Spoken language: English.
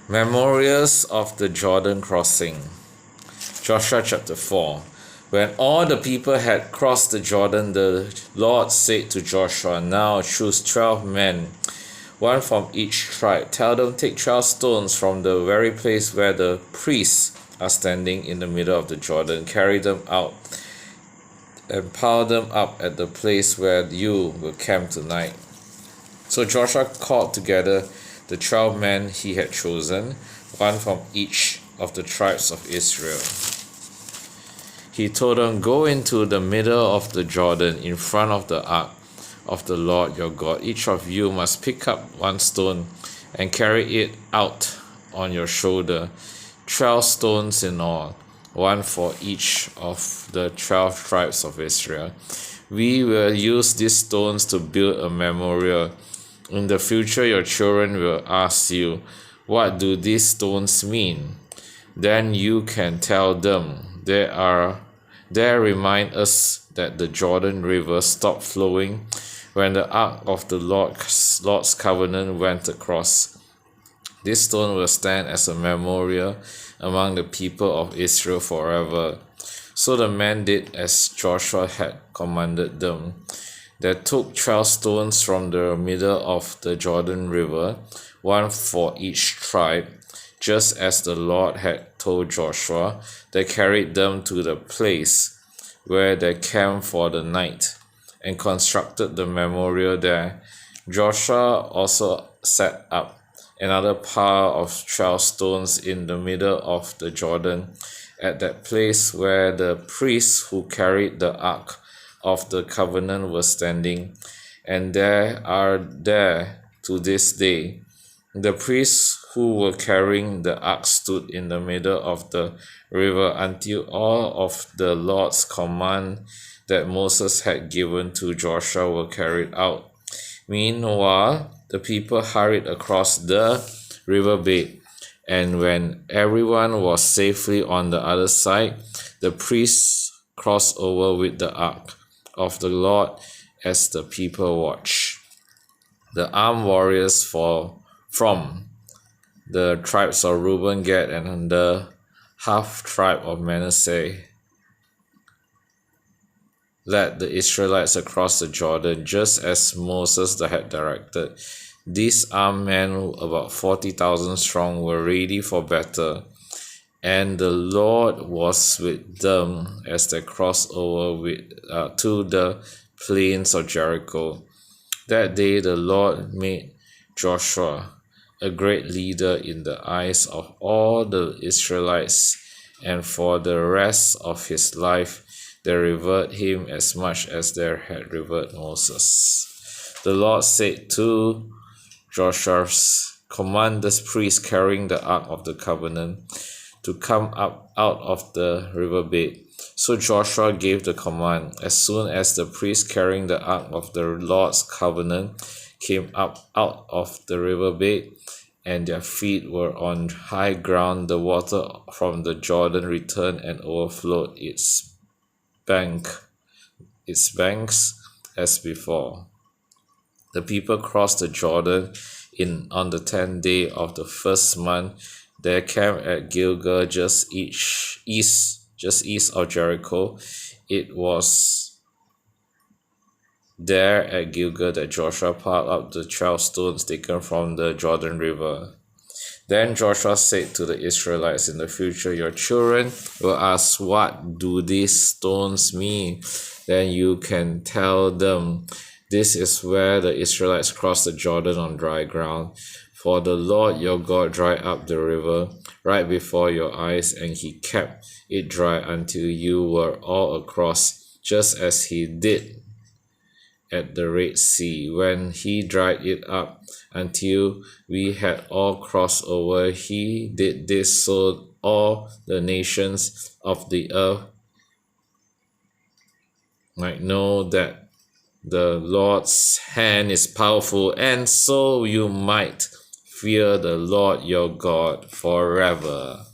Memorials of the Jordan crossing. Joshua chapter 4. When all the people had crossed the Jordan, the Lord said to Joshua, "Now choose 12 men, one from each tribe. Tell them, take 12 stones from the very place where the priests are standing in the middle of the Jordan. Carry them out and pile them up at the place where you will camp tonight." So Joshua called together the 12 men he had chosen, one from each of the tribes of Israel. He told them, "Go into the middle of the Jordan in front of the ark of the Lord your God. Each of you must pick up one stone and carry it out on your shoulder, 12 stones in all, one for each of the 12 tribes of Israel. We will use these stones to build a memorial. In the future, your children will ask you, 'What do these stones mean?' Then you can tell them, 'They remind us that the Jordan River stopped flowing when the ark of the Lord's covenant went across.' This stone will stand as a memorial among the people of Israel forever." So the men did as Joshua had commanded them. They took 12 stones from the middle of the Jordan River, one for each tribe, just as the Lord had told Joshua. They carried them to the place where they camped for the night and constructed the memorial there. Joshua also set up another pile of 12 stones in the middle of the Jordan at that place where the priests who carried the ark of the covenant were standing, and they are there to this day. The priests who were carrying the ark stood in the middle of the river until all of the Lord's command that Moses had given to Joshua were carried out. Meanwhile, the people hurried across the riverbed, and when everyone was safely on the other side, the priests crossed over with the ark of the Lord as the people watched. The armed warriors from the tribes of Reuben, Gad, and the half-tribe of Manasseh led the Israelites across the Jordan, just as Moses had directed. These armed men, about 40,000 strong, were ready for battle, and the Lord was with them as they crossed over to the plains of Jericho. That day the Lord made Joshua a great leader in the eyes of all the Israelites, and for the rest of his life they revered him as much as they had revered Moses. The Lord said to Joshua, "Command the priests carrying the ark of the covenant to come up out of the riverbed." So Joshua gave the command. As soon as the priests carrying the ark of the Lord's covenant came up out of the riverbed, and their feet were on high ground, the water from the Jordan returned and overflowed its banks as before. The people crossed the Jordan on the 10th day of the first month. They camped at Gilgal, just east of Jericho. It was there at Gilgal that Joshua piled up the 12 stones taken from the Jordan River. Then Joshua said to the Israelites, "In the future your children will ask, 'What do these stones mean?' Then you can tell them, 'This is where the Israelites crossed the Jordan on dry ground. For the Lord your God dried up the river right before your eyes, and he kept it dry until you were all across, just as he did at the Red Sea. When he dried it up until we had all crossed over, he did this so all the nations of the earth might know that the Lord's hand is powerful, and so you might fear the Lord your God forever."